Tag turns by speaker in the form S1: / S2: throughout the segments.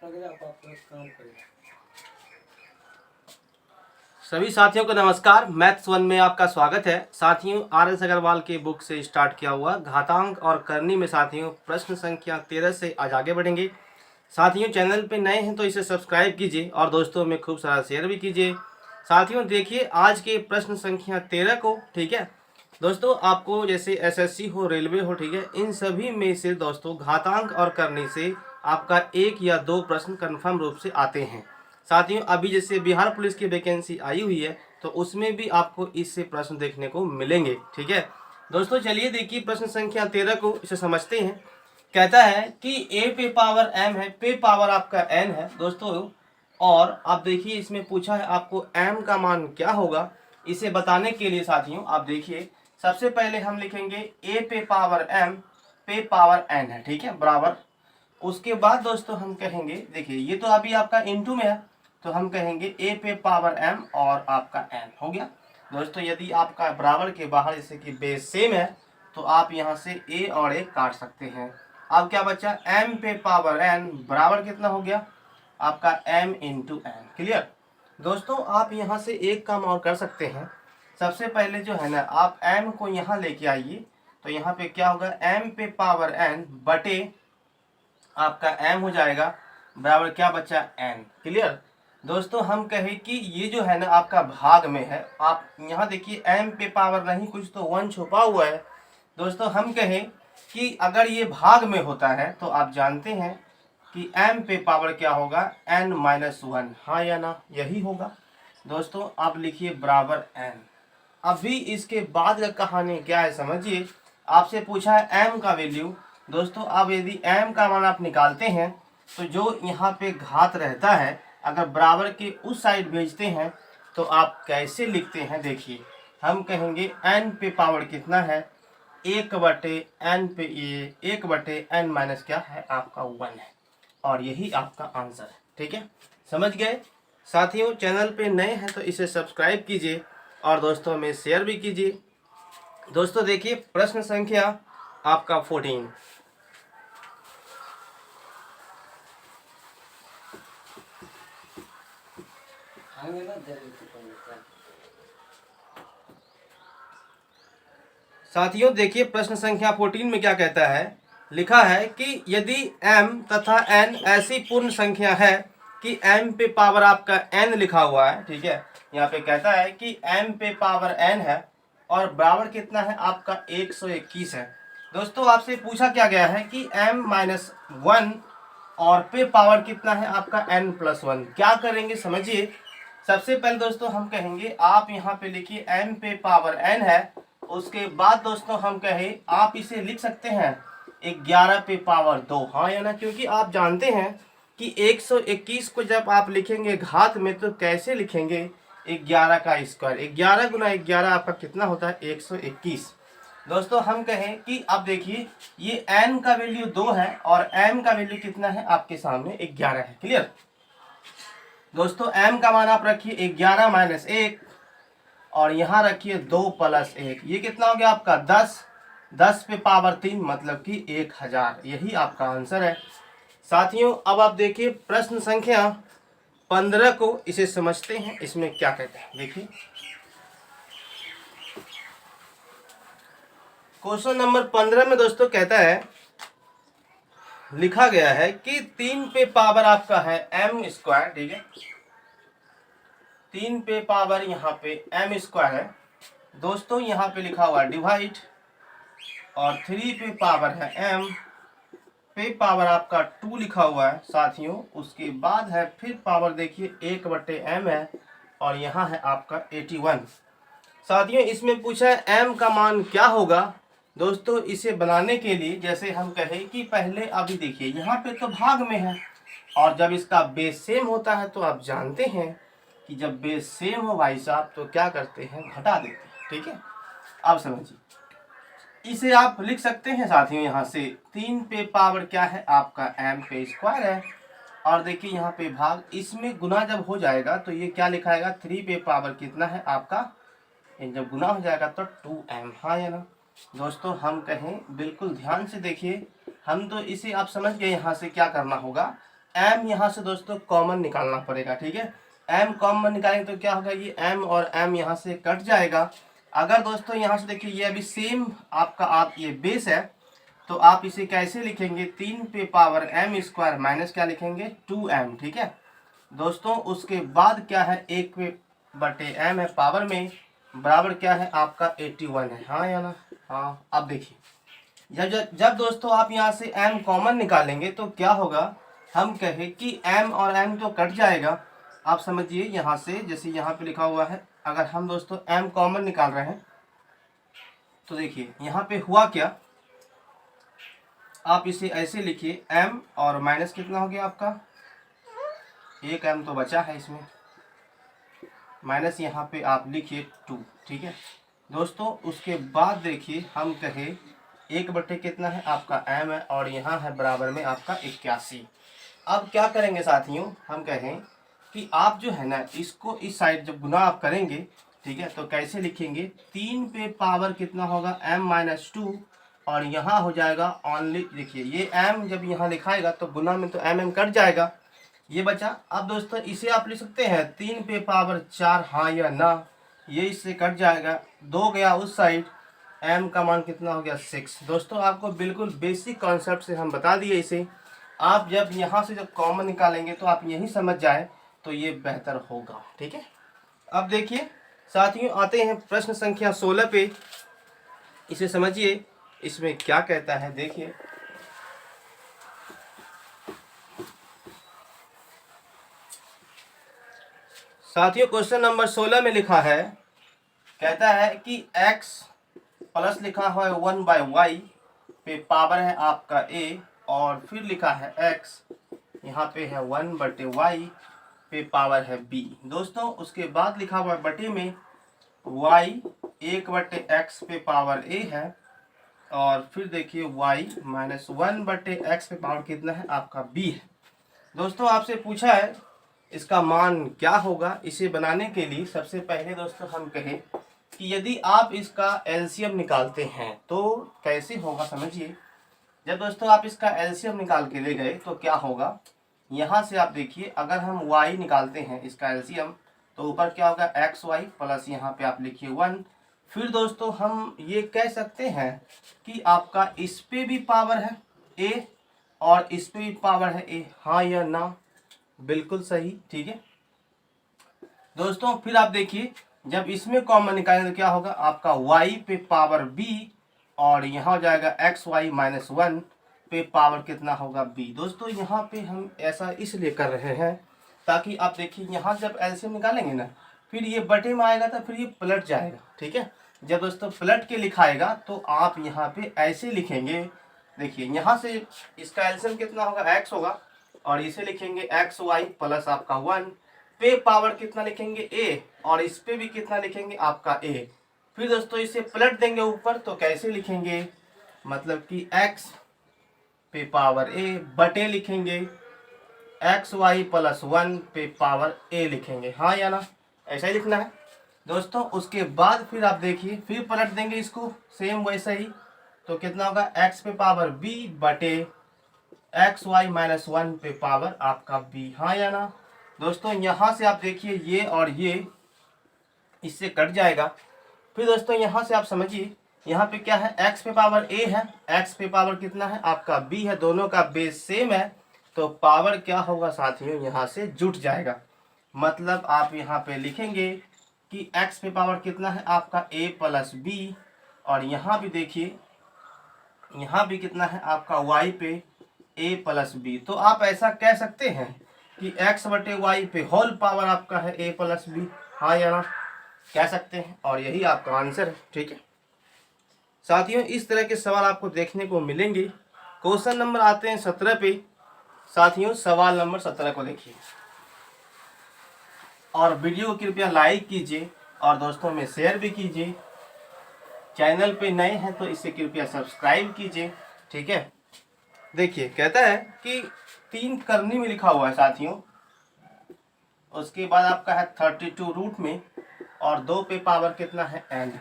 S1: अगर आप अपना काम करें।
S2: सभी साथियों को नमस्कार। मैथ्स वन में आपका स्वागत है। साथियों, RS अग्रवाल के बुक से स्टार्ट किया हुआ घातांक और करनी में साथियों प्रश्न संख्या 13 से आज आगे बढ़ेंगे। साथियों, चैनल पे नए हैं तो इसे सब्सक्राइब कीजिए और दोस्तों में खूब सारा शेयर भी कीजिए। साथियों, देखिए आज के प्रश्न संख्या 13 को। ठीक है दोस्तों, आपको जैसे SSC हो, रेलवे हो, ठीक है, इन सभी में से दोस्तों घातांक और करनी से आपका एक या दो प्रश्न कन्फर्म रूप से आते हैं। साथियों, अभी जैसे बिहार पुलिस की वैकेंसी आई हुई है तो उसमें भी आपको इससे प्रश्न देखने को मिलेंगे। ठीक है दोस्तों, चलिए देखिए प्रश्न संख्या 13 को, इसे समझते हैं। कहता है कि a पे पावर m है, पे पावर आपका n है दोस्तों, और आप देखिए इसमें पूछा है आपको m का मान क्या होगा। इसे बताने के लिए साथियों आप देखिए, सबसे पहले हम लिखेंगे a पे पावर m पे पावर n है, ठीक है, बराबर। उसके बाद दोस्तों हम कहेंगे, देखिए ये तो अभी आपका इनटू में है, तो हम कहेंगे a पे पावर m और आपका n हो गया। दोस्तों यदि आपका बराबर के बाहर जैसे कि बेस सेम है तो आप यहाँ से a और a काट सकते हैं। अब क्या बचा, m पे पावर n बराबर कितना हो गया आपका m इंटू n। क्लियर दोस्तों, आप यहाँ से एक काम और कर सकते हैं। सबसे पहले जो है ना, आप m को यहाँ लेके आइए, तो यहाँ पे क्या होगा, m पे पावर n बटे आपका m हो जाएगा बराबर क्या बचा, n। क्लियर दोस्तों, हम कहें कि ये जो है ना आपका भाग में है, आप यहाँ देखिए m पे पावर नहीं कुछ तो 1 छुपा हुआ है। दोस्तों हम कहें कि अगर ये भाग में होता है तो आप जानते हैं कि m पे पावर क्या होगा, n-1। हाँ या ना, यही होगा। दोस्तों आप लिखिए बराबर n। अभी इसके बाद का कहानी क्या है समझिए। आपसे पूछा है m का वैल्यू। दोस्तों अब यदि m का मान आप निकालते हैं तो जो यहाँ पे घात रहता है, अगर बराबर के उस साइड भेजते हैं तो आप कैसे लिखते हैं, देखिए हम कहेंगे n पे पावर कितना है, 1/n पे ये 1/n माइनस क्या है आपका 1 है, और यही आपका आंसर है। ठीक है, समझ गए। साथियों, चैनल पे नए हैं तो इसे सब्सक्राइब कीजिए और दोस्तों में शेयर भी कीजिए। दोस्तों देखिए प्रश्न संख्या आपका 14।
S1: आगे ना जल्दी पढ़ने।
S2: साथियों देखिए प्रश्न संख्या 14 में क्या कहता है, लिखा है कि यदि m तथा n ऐसी पूर्ण संख्या है कि m पे पावर आपका n लिखा हुआ है, ठीक है, यहाँ पे कहता है कि m पे पावर n है और बराबर कितना है आपका 121 है। दोस्तों आपसे पूछा क्या गया है कि m-1 और पे पावर कितना है आपका n+1। क्या करेंगे समझिए। सबसे पहले दोस्तों हम कहेंगे, आप यहाँ पे लिखिए m पे पावर n है। उसके बाद दोस्तों हम कहें, आप इसे लिख सकते हैं 11 पे पावर 2। हाँ या ना, क्योंकि आप जानते हैं कि 121 को जब आप लिखेंगे घात में तो कैसे लिखेंगे, 11 का स्क्वायर, 11 गुना 11 आपका कितना होता है 121। दोस्तों हम कहें कि अब देखिए ये n का वैल्यू 2 है और m का वैल्यू कितना है आपके सामने 11 है। क्लियर दोस्तों, m का मान आप रखिए 11-1 और यहाँ रखिए 2 + 1, ये कितना हो गया आपका 10। 10 पे पावर 3 मतलब कि 1000, यही आपका आंसर है। साथियों अब आप देखिए प्रश्न संख्या 15 को, इसे समझते हैं इसमें क्या कहते हैं। देखिए क्वेश्चन नंबर 15 में दोस्तों कहता है, लिखा गया है कि 3 पे पावर आपका है m², ठीक है, 3 पे पावर यहाँ पे m² है। दोस्तों यहाँ पे लिखा हुआ डिवाइड, और 3 पे पावर है m, पे पावर आपका 2 लिखा हुआ है साथियों। उसके बाद है फिर पावर देखिए 1/m है और यहाँ है आपका 81। साथियों इसमें पूछा है m का मान क्या होगा। दोस्तों इसे बनाने के लिए जैसे हम कहें कि पहले अभी देखिए यहाँ पे तो भाग में है, और जब इसका बेस सेम होता है तो आप जानते हैं कि जब बेस सेम हो भाई साहब तो क्या करते हैं, घटा देते हैं। ठीक है, अब समझिए, इसे आप लिख सकते हैं साथियों, यहाँ से 3 पे पावर क्या है आपका m पे स्क्वायर है, और देखिए यहाँ पे भाग, इसमें गुना जब हो जाएगा तो ये क्या लिखाएगा, 3 पे पावर कितना है आपका, जब गुना हो जाएगा तो 2m। हाँ या ना दोस्तों, हम कहें बिल्कुल ध्यान से देखिए, हम तो इसे आप समझ गए यहाँ से क्या करना होगा m यहाँ से दोस्तों कॉमन निकालना पड़ेगा, ठीक है। m कॉमन निकालेंगे तो क्या होगा, ये m और m यहाँ से कट जाएगा। अगर दोस्तों यहाँ से देखिए ये अभी सेम आपका आप ये बेस है, तो आप इसे कैसे लिखेंगे, 3 पे पावर m स्क्वायर माइनस क्या लिखेंगे 2m, ठीक है दोस्तों। उसके बाद क्या है 1 पे बटे m है पावर में, बराबर क्या है आपका 81 है, हाँ या ना, हाँ। अब देखिए जब दोस्तों आप यहाँ से m कॉमन निकालेंगे तो क्या होगा, हम कहें कि m और m तो कट जाएगा। आप समझिए यहाँ से, जैसे यहाँ पे लिखा हुआ है, अगर हम दोस्तों m कॉमन निकाल रहे हैं तो देखिए यहाँ पे हुआ क्या, आप इसे ऐसे लिखिए m और माइनस कितना हो गया आपका, 1 m तो बचा है इसमें, माइनस यहाँ पे आप लिखिए 2, ठीक है दोस्तों। उसके बाद देखिए हम कहें 1 बटे कितना है आपका m है, और यहाँ है बराबर में आपका 81। अब क्या करेंगे साथियों, हम कहें कि आप जो है ना इसको इस साइड जब गुना आप करेंगे, ठीक है, तो कैसे लिखेंगे, 3 पे पावर कितना होगा m माइनस 2, और यहाँ हो जाएगा ओनली, देखिए ये m जब यहाँ लिखाएगा तो गुना में तो m कट जाएगा, ये बचा। अब दोस्तों इसे आप लिख सकते हैं 3 पे पावर 4, हाँ या ना, ये इससे कट जाएगा, 2 गया उस साइड, m का मान कितना हो गया 6। दोस्तों आपको बिल्कुल बेसिक कॉन्सेप्ट से हम बता दिए इसे, आप जब यहाँ से जब कॉमन निकालेंगे तो आप यही समझ जाए तो ये बेहतर होगा, ठीक है। अब देखिए साथियों आते हैं प्रश्न संख्या 16 पे, इसे समझिए इसमें क्या कहता है, देखिए साथियों क्वेश्चन नंबर 16 में लिखा है, कहता है कि x प्लस लिखा हुआ है 1/y पे पावर है आपका a, और फिर लिखा है x यहाँ पे है 1/y पे पावर है b। दोस्तों उसके बाद लिखा हुआ है बटे में y 1/x पे पावर a है, और फिर देखिए y माइनस 1/x पे पावर कितना है आपका b है। दोस्तों आपसे पूछा है इसका मान क्या होगा। इसे बनाने के लिए सबसे पहले दोस्तों हम कहें कि यदि आप इसका एलसीएम निकालते हैं तो कैसे होगा, समझिए। जब दोस्तों आप इसका एलसीएम निकाल के ले गए तो क्या होगा, यहाँ से आप देखिए अगर हम y निकालते हैं इसका एलसीएम तो ऊपर क्या होगा xy प्लस यहाँ पे आप लिखिए 1। फिर दोस्तों हम ये कह सकते हैं कि आपका इस पे भी पावर है a और इस पे भी पावर है a, हाँ या ना, बिल्कुल सही, ठीक है दोस्तों। फिर आप देखिए जब इसमें कॉमन निकालेंगे तो क्या होगा आपका y पे पावर b, और यहाँ हो जाएगा xy माइनस 1 पे पावर कितना होगा b। दोस्तों यहाँ पे हम ऐसा इसलिए कर रहे हैं ताकि आप देखिए यहाँ जब एलसीएम निकालेंगे ना, फिर ये बटे में आएगा तो फिर ये पलट जाएगा, ठीक है। जब दोस्तों पलट के लिखाएगा तो आप यहाँ पे ऐसे लिखेंगे, देखिए यहाँ से इसका एलसीएम कितना होगा x होगा, और इसे लिखेंगे xy प्लस आपका 1 पे पावर कितना लिखेंगे a, और इस पे भी कितना लिखेंगे आपका a। फिर दोस्तों इसे पलट देंगे ऊपर तो कैसे लिखेंगे, मतलब कि x पे पावर a बटे लिखेंगे xy प्लस 1 पे पावर a लिखेंगे, हाँ या ना, ऐसा ही लिखना है दोस्तों। उसके बाद फिर आप देखिए फिर पलट देंगे इसको सेम वैसा ही, तो कितना होगा x पे पावर b बटे xy माइनस 1 पे पावर आपका b, हाँ या ना दोस्तों। यहाँ से आप देखिए ये और ये इससे कट जाएगा। फिर दोस्तों यहाँ से आप समझिए यहाँ पे क्या है x पे पावर a है, x पे पावर कितना है आपका b है, दोनों का बेस सेम है तो पावर क्या होगा साथियों यहाँ से जुट जाएगा। मतलब आप यहाँ पे लिखेंगे कि x पे पावर कितना है आपका a प्लस b, और यहाँ भी देखिए यहाँ भी कितना है आपका y पे a प्लस b। तो आप ऐसा कह सकते हैं कि x बटे y पे होल पावर आपका है a प्लस b, हाँ या ना, कह सकते हैं, और यही आपका आंसर है, ठीक है साथियों। इस तरह के सवाल आपको देखने को मिलेंगे। क्वेश्चन नंबर आते हैं 17 पे। साथियों सवाल नंबर 17 को देखिए, और वीडियो को कृपया लाइक कीजिए और दोस्तों में शेयर भी कीजिए। चैनल पे नए हैं तो इसे कृपया सब्सक्राइब कीजिए, ठीक है। देखिए कहता है कि 3 करनी में लिखा हुआ है साथियों, उसके बाद आपका है 32 रूट में, और 2 पे पावर कितना है n।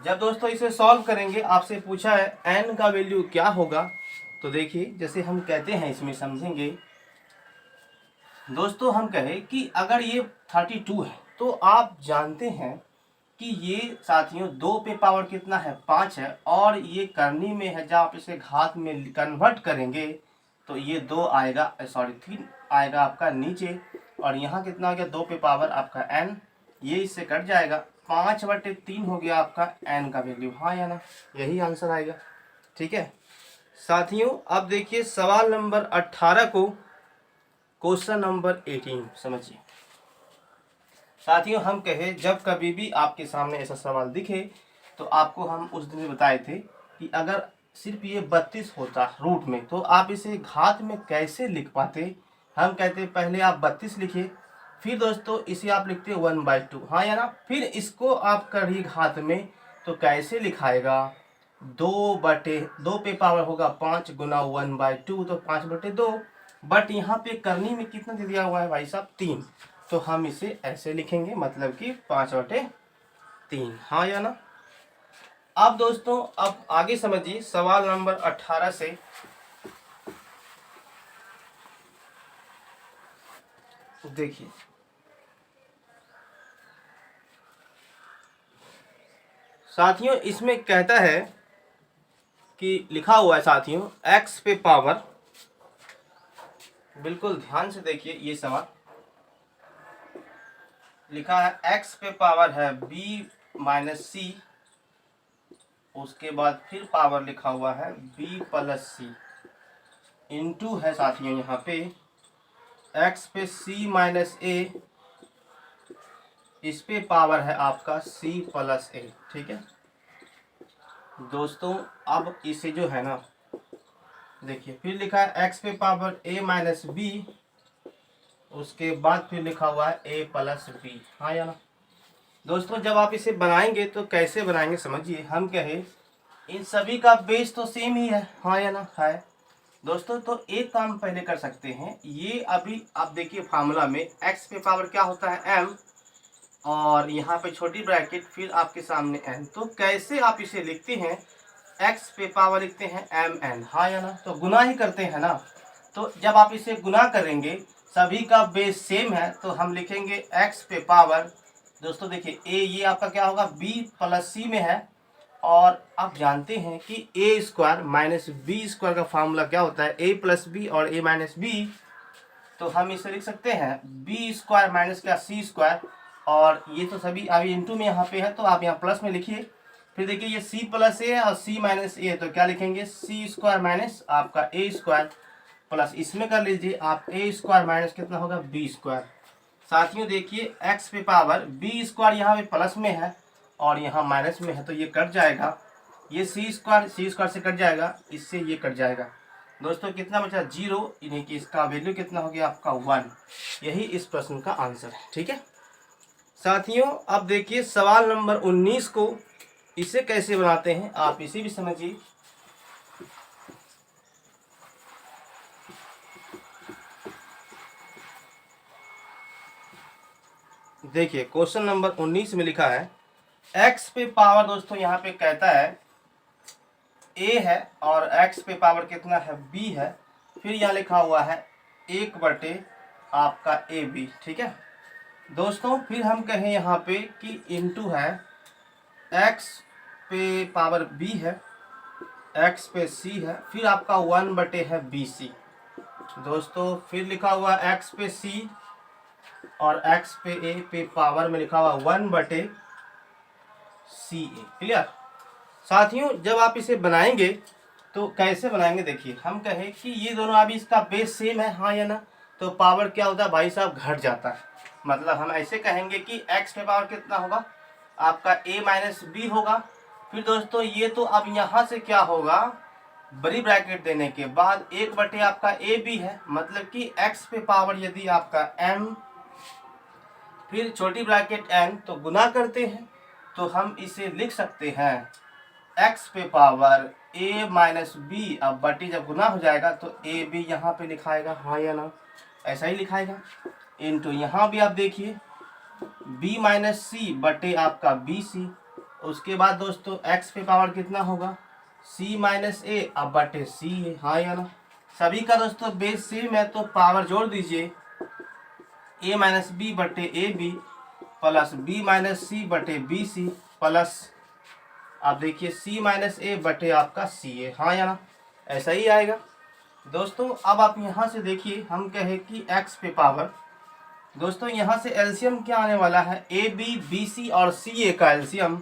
S2: जब दोस्तों इसे सॉल्व करेंगे आपसे पूछा है n का वैल्यू क्या होगा, तो देखिए जैसे हम कहते हैं इसमें समझेंगे दोस्तों हम कहें कि अगर ये 32 है तो आप जानते हैं कि ये साथियों 2 पे पावर कितना है 5 है, और ये करनी में है, जब आप इसे घात में कन्वर्ट करेंगे तो ये 2 आएगा, सॉरी 3 आएगा आपका नीचे, और यहाँ कितना हो गया 2 पे पावर आपका n, ये इससे कट जाएगा, 5/3 हो गया आपका n का वैल्यू, हाँ या ना, यही आंसर आएगा। ठीक है साथियों, अब देखिए सवाल नंबर 18 को क्वेश्चन नंबर 18 समझिए। साथियों हम कहे जब कभी भी आपके सामने ऐसा सवाल दिखे तो आपको हम उस दिन बताए थे कि अगर सिर्फ ये 32 होता रूट में तो आप इसे घात में कैसे लिख पाते। हम कहते पहले आप 32 लिखिए, फिर दोस्तों इसे आप लिखते 1/2, हाँ या ना, फिर इसको आप करिए घात में तो कैसे लिखाएगा 2 पे पावर होगा 5 गुना 1/2 तो 5/2, बट यहाँ पे करनी में कितना दे दिया हुआ है भाई साहब 3, तो हम इसे ऐसे लिखेंगे, मतलब कि 5/3, हाँ या ना। अब दोस्तों अब आगे समझिए सवाल नंबर 18 से। देखिए साथियों इसमें कहता है कि लिखा हुआ है साथियों x पे पावर, बिल्कुल ध्यान से देखिए ये सवाल लिखा है x पे पावर है b - c, उसके बाद फिर पावर लिखा हुआ है b + c, इंटू है साथियों यहाँ पे x पे c - a, इस पे पावर है आपका c + a। ठीक है दोस्तों, अब इसे जो है ना देखिए फिर लिखा है x पे पावर a - b, उसके बाद फिर लिखा हुआ है a + b, हाँ या ना। दोस्तों जब आप इसे बनाएंगे तो कैसे बनाएंगे समझिए। हम कहे इन सभी का बेस तो सेम ही है, हाँ या ना, है दोस्तों। तो एक काम पहले कर सकते हैं, ये अभी आप देखिए फार्मूला में x पे पावर क्या होता है m, और यहाँ पे छोटी ब्रैकेट फिर आपके सामने n, तो कैसे आप इसे लिखते हैं x पे पावर लिखते हैं mn, हाँ या ना, तो गुना ही करते हैं ना। तो जब आप इसे गुना करेंगे सभी का बेस सेम है तो हम लिखेंगे x पे पावर, दोस्तों देखिए a ये आपका क्या होगा b + c में है, और आप जानते हैं कि a² - b² का फार्मूला क्या होता है a + b और a - b, तो हम इसे लिख सकते हैं b² - क्या c², और ये तो सभी अभी इंटू में यहाँ पे है तो आप यहाँ प्लस में लिखिए। फिर देखिए ये c + a है और c - a, तो क्या लिखेंगे c² - आपका a² प्लस इसमें कर लीजिए आप a² - कितना होगा b²। साथियों देखिए x पे पावर b² यहाँ पे प्लस में है और यहाँ माइनस में है तो ये कट जाएगा, ये c² से कट जाएगा, इससे ये कट जाएगा। दोस्तों कितना बचा 0, यानी कि इसका वैल्यू कितना हो गया आपका 1। यही इस प्रश्न का आंसर है। ठीक है साथियों, अब देखिए सवाल नंबर 19 को, इसे कैसे बनाते हैं आप इसे भी समझिए। देखिए क्वेश्चन नंबर 19 में लिखा है x पे पावर, दोस्तों यहाँ पे कहता है a है और x पे पावर कितना है b है, फिर यहाँ लिखा हुआ है 1/, आपका ab। ठीक है दोस्तों, फिर हम कहें यहाँ पे कि इंटू है x पे पावर b है, x पे c है, फिर आपका 1/, है bc। दोस्तों फिर लिखा हुआ x पे c और x पे a पे पावर में लिखा हुआ 1/, ca। क्लियर साथियों, जब आप इसे बनाएंगे तो कैसे बनाएंगे देखिए। हम कहें कि ये दोनों अभी इसका बेस सेम है, हाँ या ना, तो पावर क्या होता है भाई साहब घट जाता है। मतलब हम ऐसे कहेंगे कि x पे पावर कितना होगा आपका a - b होगा। फिर दोस्तों ये तो अब यहाँ से क्या होगा, बड़ी ब्रैकेट देने के बाद 1/, आपका a b है, मतलब कि x पे पावर यदि आपका m फिर छोटी ब्रैकेट n तो गुना करते हैं तो हम इसे लिख सकते हैं x पे पावर a - b, अब बटी जब गुना हो जाएगा तो a b यहाँ पे लिखाएगा, हाँ या ना, ऐसा ही लिखाएगा। इंटू यहाँ भी आप देखिए b - c बटे आपका bc, उसके बाद दोस्तों x पे पावर कितना होगा c - a, अब बटे c है, हाँ या ना। सभी का दोस्तों बेस सेम है तो पावर जोड़ दीजिए ए माइनस बी बटे A B plus B minus C बटे बी सी प्लस आप देखिए सी माइनस ए बटे आपका सी ए। हाँ या ना, ऐसा ही आएगा दोस्तों। अब आप यहाँ से देखिए, हम कहे कि x पे पावर, दोस्तों यहाँ से एलसीएम क्या आने वाला है, ए बी बी सी और सी ए का एलसीएम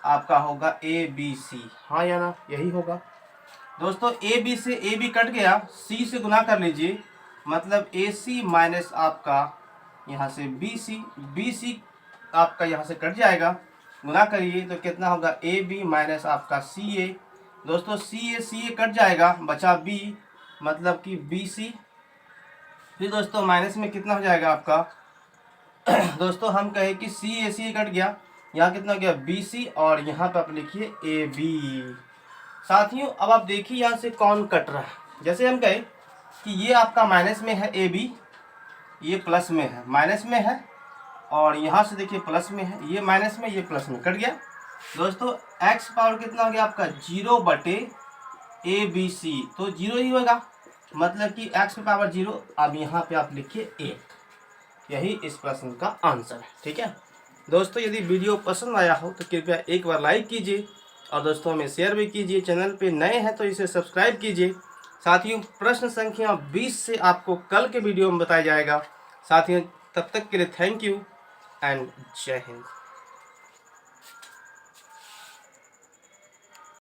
S2: आपका होगा ए बी सी। हाँ या ना, यही होगा दोस्तों। ए बी से ए बी कट गया, सी से गुना कर लीजिए, मतलब ए सी माइनस आपका यहाँ से बी सी आपका यहाँ से कट जाएगा, गुना करिए तो कितना होगा, ए बी माइनस आपका सी ए। दोस्तों सी ए कट जाएगा, बचा बी, मतलब कि बी सी। फिर दोस्तों माइनस में कितना हो जाएगा आपका दोस्तों हम कहे कि सी कट गया, यहाँ कितना हो गया बी सी, और यहाँ पे आप लिखिए ए बी। साथियों अब आप देखिए यहाँ से कौन कट रहा है। जैसे हम कहे कि ये आपका माइनस में है ए बी, ये प्लस में है, माइनस में है, और यहाँ से देखिए प्लस में है, ये माइनस में, ये प्लस में, कट गया। दोस्तों x पावर कितना हो गया आपका 0 बटे ए बी सी, तो 0 ही होगा, मतलब कि x पे पावर 0। अब यहाँ पे आप लिखिए 1। यही इस प्रश्न का आंसर है। ठीक है दोस्तों, यदि वीडियो पसंद आया हो तो कृपया एक बार लाइक कीजिए और दोस्तों में शेयर भी कीजिए। चैनल पे नए हैं तो इसे सब्सक्राइब कीजिए। साथियों प्रश्न संख्या 20 से आपको कल के वीडियो में बताया जाएगा। साथियों तब तक के लिए थैंक यू एंड जय हिंद।